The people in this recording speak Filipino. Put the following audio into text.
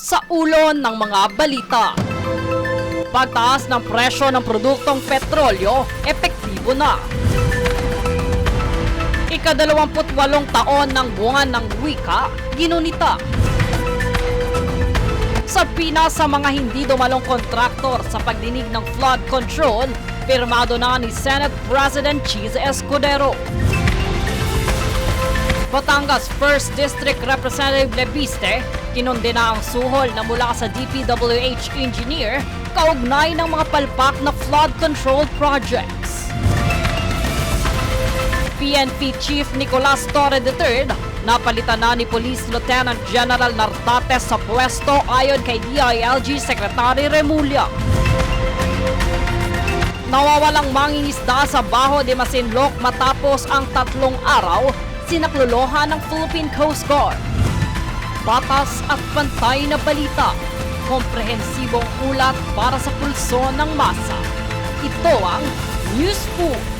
Sa ulo ng mga balita. Pagtaas ng presyo ng produktong petrolyo, epektibo na. Ika-28 taon ng buwan ng wika, ginunita. Sa Pinas sa mga hindi dumalong kontraktor sa pagdinig ng flood control, pirmado na ni Senate President Cheese Escudero. Batangas 1st District Representative Lebiste, kinundena ang suhol na mula sa DPWH engineer kaugnay ng mga palpak na flood control projects. PNP Chief Nicolas Torre III, napalitan na ni Police Lieutenant General Nartates sa pwesto ayon kay DILG Secretary Remulla. Nawawalang mangingisda sa Baho de Masinloc matapos ang 3 araw, sinaklolohan ng Philippine Coast Guard. Patas at pantay na balita, komprehensibong ulat para sa pulso ng masa. Ito ang Newspool.